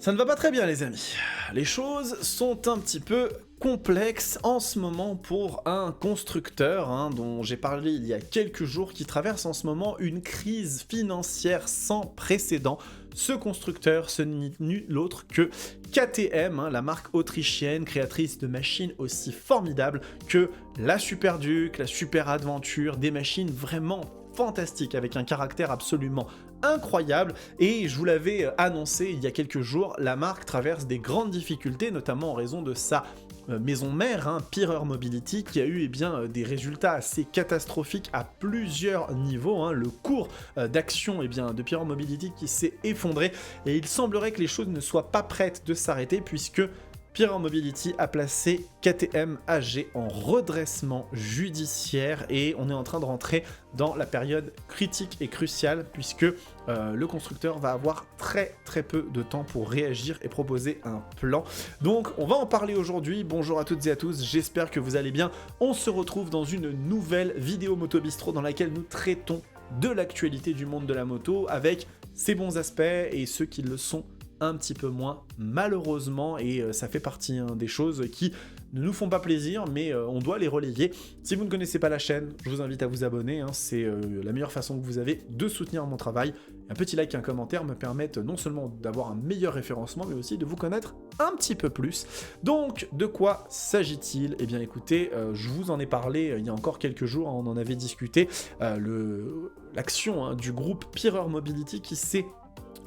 Ça ne va pas très bien les amis. Les choses sont un petit peu complexes en ce moment pour un constructeur dont j'ai parlé il y a quelques jours qui traverse en ce moment une crise financière sans précédent. Ce constructeur, ce n'est nul autre que KTM, la marque autrichienne créatrice de machines aussi formidables que la Super Duke, la Super Adventure, des machines vraiment fantastiques avec un caractère absolument incroyable. Et je vous l'avais annoncé il y a quelques jours, la marque traverse des grandes difficultés, notamment en raison de sa maison mère, Pirer Mobility, qui a eu des résultats assez catastrophiques à plusieurs niveaux. Le cours d'action de Pirer Mobility qui s'est effondré, et il semblerait que les choses ne soient pas prêtes de s'arrêter, puisque Pirer Mobility a placé KTM AG en redressement judiciaire et on est en train de rentrer dans la période critique et cruciale, puisque le constructeur va avoir très peu de temps pour réagir et proposer un plan. Donc on va en parler aujourd'hui. Bonjour à toutes et à tous, j'espère que vous allez bien. On se retrouve dans une nouvelle vidéo Moto Bistro dans laquelle nous traitons de l'actualité du monde de la moto avec ses bons aspects et ceux qui le sont un petit peu moins, malheureusement, et ça fait partie des choses qui ne nous font pas plaisir, mais on doit les relayer. Si vous ne connaissez pas la chaîne, je vous invite à vous abonner, c'est la meilleure façon que vous avez de soutenir mon travail. Un petit like et un commentaire me permettent non seulement d'avoir un meilleur référencement, mais aussi de vous connaître un petit peu plus. Donc, de quoi s'agit-il ? Eh bien écoutez, je vous en ai parlé il y a encore quelques jours, on en avait discuté, l'action du groupe Pirer Mobility qui s'est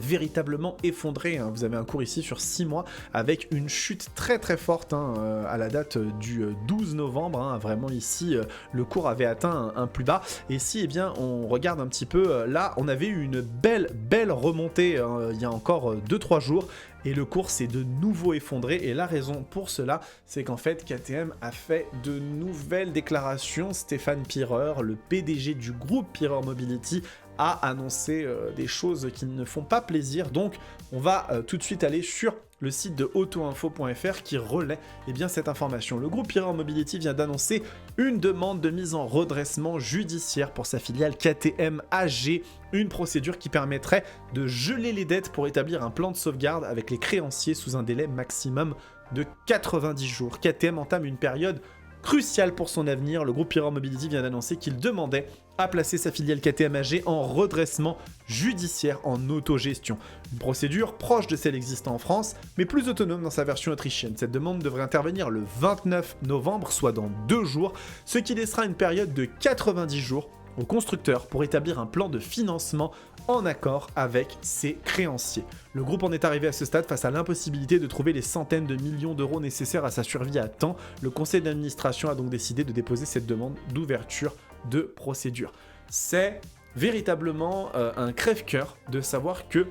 véritablement effondré. Vous avez un cours ici sur 6 mois avec une chute très forte à la date du 12 novembre. Vraiment ici, le cours avait atteint un plus bas. Et si on regarde un petit peu, là, on avait eu une belle remontée il y a encore 2-3 jours. Et le cours s'est de nouveau effondré, et la raison pour cela, c'est qu'en fait KTM a fait de nouvelles déclarations. Stéphane Pirer, le PDG du groupe Pirer Mobility, a annoncé des choses qui ne font pas plaisir. Donc on va tout de suite aller sur le site de autoinfo.fr qui relaie cette information. Le groupe Pirer Mobility vient d'annoncer une demande de mise en redressement judiciaire pour sa filiale KTM AG, une procédure qui permettrait de geler les dettes pour établir un plan de sauvegarde avec les créanciers sous un délai maximum de 90 jours. KTM entame une période cruciale pour son avenir. Le groupe Pirer Mobility vient d'annoncer qu'il demandait à placer sa filiale KTM AG en redressement judiciaire en autogestion. Une procédure proche de celle existant en France, mais plus autonome dans sa version autrichienne. Cette demande devrait intervenir le 29 novembre, soit dans 2 jours, ce qui laissera une période de 90 jours au constructeur pour établir un plan de financement en accord avec ses créanciers. Le groupe en est arrivé à ce stade face à l'impossibilité de trouver les centaines de millions d'euros nécessaires à sa survie à temps. Le conseil d'administration a donc décidé de déposer cette demande d'ouverture de procédure. C'est véritablement un crève-cœur de savoir que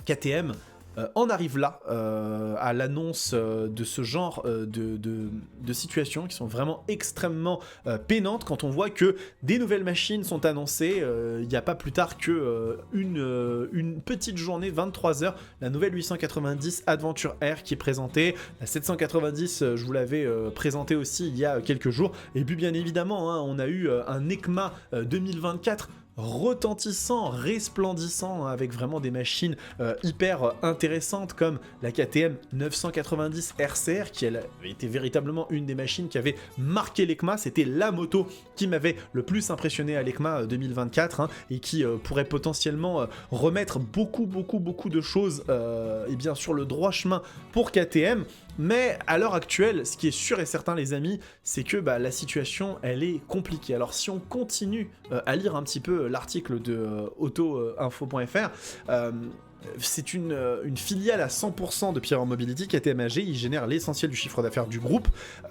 KTM en arrive là, à l'annonce de ce genre de situations qui sont vraiment extrêmement peinantes, quand on voit que des nouvelles machines sont annoncées il n'y a pas plus tard que une petite journée, 23 heures, la nouvelle 890 Adventure R qui est présentée, la 790 je vous l'avais présentée aussi il y a quelques jours, et puis bien évidemment on a eu un EICMA 2024 retentissant, resplendissant, avec vraiment des machines hyper intéressantes comme la KTM 990 RCR qui elle était véritablement une des machines qui avait marqué l'EICMA. C'était la moto qui m'avait le plus impressionné à l'EICMA 2024 et qui pourrait potentiellement remettre beaucoup de choses sur le droit chemin pour KTM. Mais à l'heure actuelle, ce qui est sûr et certain les amis, c'est que la situation elle est compliquée. Alors si on continue à lire un petit peu l'article de autoinfo.fr, c'est une filiale à 100% de Pirer Mobility. KTM AG, il génère l'essentiel du chiffre d'affaires du groupe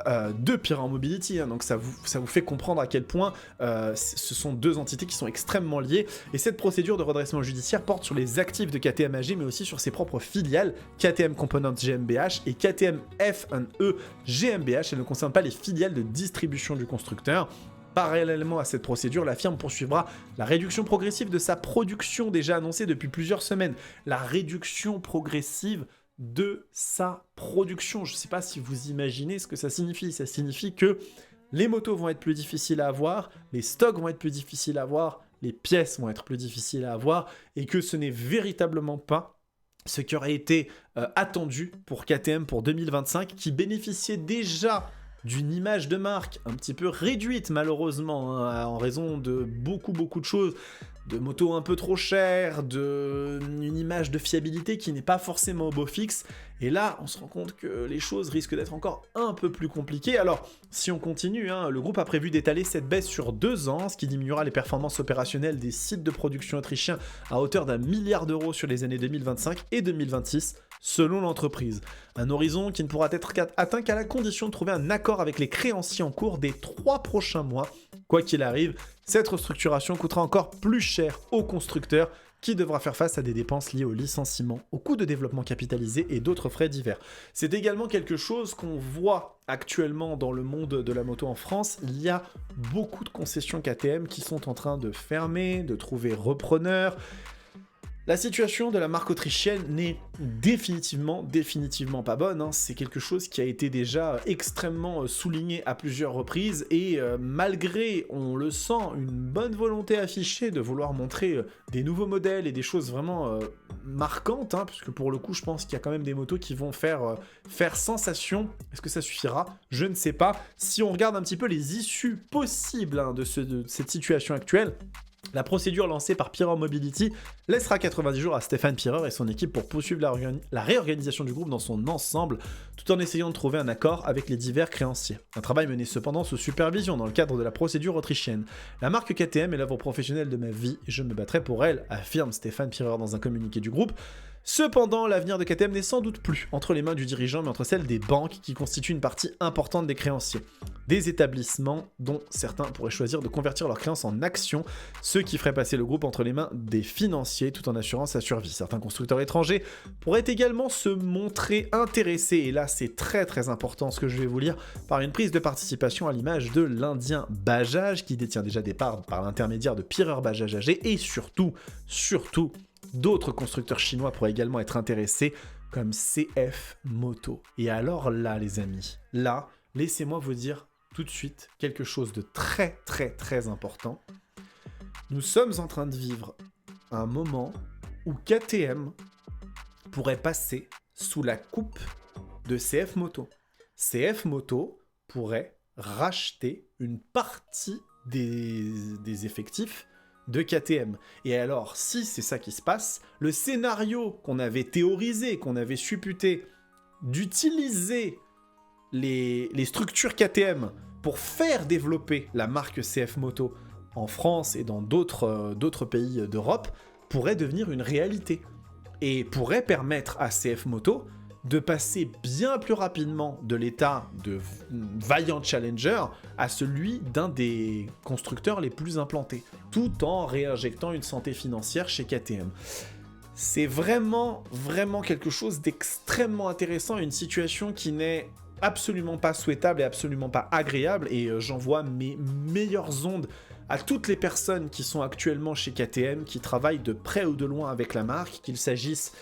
de Pirer Mobility. Donc ça vous fait comprendre à quel point ce sont deux entités qui sont extrêmement liées. Et cette procédure de redressement judiciaire porte sur les actifs de KTM AG, mais aussi sur ses propres filiales, KTM Components GmbH et KTM F&E GmbH. Elle ne concerne pas les filiales de distribution du constructeur. Parallèlement à cette procédure, la firme poursuivra la réduction progressive de sa production déjà annoncée depuis plusieurs semaines. La réduction progressive de sa production. Je ne sais pas si vous imaginez ce que ça signifie. Ça signifie que les motos vont être plus difficiles à avoir, les stocks vont être plus difficiles à avoir, les pièces vont être plus difficiles à avoir, et que ce n'est véritablement pas ce qui aurait été attendu pour KTM pour 2025, qui bénéficiait déjà d'une image de marque un petit peu réduite malheureusement, hein, en raison de beaucoup de choses, de motos un peu trop chères, d'une image de fiabilité qui n'est pas forcément au beau fixe. Et là, on se rend compte que les choses risquent d'être encore un peu plus compliquées. Alors, si on continue, hein, le groupe a prévu d'étaler cette baisse sur 2 ans, ce qui diminuera les performances opérationnelles des sites de production autrichiens à hauteur d'1 milliard d'euros sur les années 2025 et 2026, selon l'entreprise. Un horizon qui ne pourra être atteint qu'à la condition de trouver un accord avec les créanciers en cours des 3 prochains mois. Quoi qu'il arrive, cette restructuration coûtera encore plus cher au constructeur, qui devra faire face à des dépenses liées au licenciement, aux coûts de développement capitalisés et d'autres frais divers. C'est également quelque chose qu'on voit actuellement dans le monde de la moto en France. Il y a beaucoup de concessions KTM qui sont en train de fermer, de trouver repreneurs. La situation de la marque autrichienne n'est définitivement pas bonne, hein. C'est quelque chose qui a été déjà extrêmement souligné à plusieurs reprises, et malgré, on le sent, une bonne volonté affichée de vouloir montrer des nouveaux modèles et des choses vraiment marquantes, hein, puisque pour le coup je pense qu'il y a quand même des motos qui vont faire sensation. Est-ce que ça suffira? Je ne sais pas. Si on regarde un petit peu les issues possibles, hein, de cette situation actuelle, la procédure lancée par Pireur Mobility laissera 90 jours à Stéphane Pireur et son équipe pour poursuivre la réorganisation du groupe dans son ensemble, tout en essayant de trouver un accord avec les divers créanciers. Un travail mené cependant sous supervision dans le cadre de la procédure autrichienne. La marque KTM est l'œuvre professionnelle de ma vie et je me battrai pour elle, affirme Stéphane Pireur dans un communiqué du groupe. Cependant, l'avenir de KTM n'est sans doute plus entre les mains du dirigeant, mais entre celles des banques qui constituent une partie importante des créanciers. Des établissements dont certains pourraient choisir de convertir leurs créances en actions, ce qui ferait passer le groupe entre les mains des financiers tout en assurant sa survie. Certains constructeurs étrangers pourraient également se montrer intéressés, et là c'est très important ce que je vais vous lire, par une prise de participation à l'image de l'Indien Bajaj, qui détient déjà des parts par l'intermédiaire de Pireur Bajaj AG, et surtout, d'autres constructeurs chinois pourraient également être intéressés, comme CF Moto. Et alors là, les amis, là, laissez-moi vous dire tout de suite quelque chose de très important. Nous sommes en train de vivre un moment où KTM pourrait passer sous la coupe de CF Moto. CF Moto pourrait racheter une partie des effectifs de KTM. Et alors, si c'est ça qui se passe, le scénario qu'on avait théorisé, qu'on avait supputé, d'utiliser les structures KTM pour faire développer la marque CF Moto en France et dans d'autres pays d'Europe, pourrait devenir une réalité. Et pourrait permettre à CF Moto de passer bien plus rapidement de l'état de vaillant challenger à celui d'un des constructeurs les plus implantés, tout en réinjectant une santé financière chez KTM. C'est vraiment quelque chose d'extrêmement intéressant, une situation qui n'est absolument pas souhaitable et absolument pas agréable, et j'envoie mes meilleures ondes à toutes les personnes qui sont actuellement chez KTM, qui travaillent de près ou de loin avec la marque, qu'il s'agisse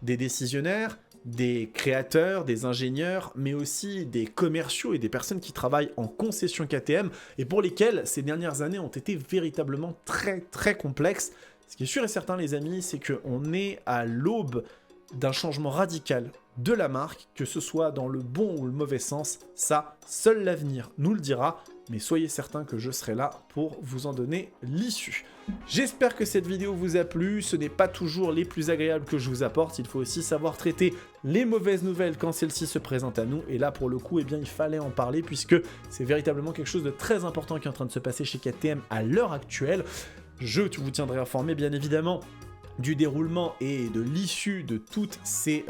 des décisionnaires, des créateurs, des ingénieurs, mais aussi des commerciaux et des personnes qui travaillent en concession KTM, et pour lesquelles ces dernières années ont été véritablement très complexes. Ce qui est sûr et certain, les amis, c'est qu'on est à l'aube d'un changement radical de la marque, que ce soit dans le bon ou le mauvais sens. Ça, seul l'avenir nous le dira, mais soyez certains que je serai là pour vous en donner l'issue. J'espère que cette vidéo vous a plu. Ce n'est pas toujours les plus agréables que je vous apporte, il faut aussi savoir traiter les mauvaises nouvelles quand celles-ci se présentent à nous, et là pour le coup, eh bien, il fallait en parler, puisque c'est véritablement quelque chose de très important qui est en train de se passer chez KTM à l'heure actuelle. Je vous tiendrai informé, bien évidemment, du déroulement et de l'issue de toutes ces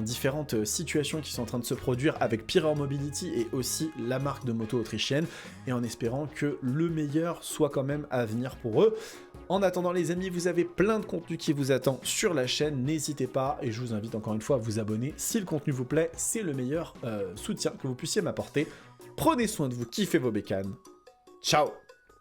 différentes situations qui sont en train de se produire avec Pireur Mobility et aussi la marque de moto autrichienne, et en espérant que le meilleur soit quand même à venir pour eux. En attendant, les amis, vous avez plein de contenu qui vous attend sur la chaîne, n'hésitez pas, et je vous invite encore une fois à vous abonner si le contenu vous plaît, c'est le meilleur soutien que vous puissiez m'apporter. Prenez soin de vous, kiffez vos bécanes, ciao.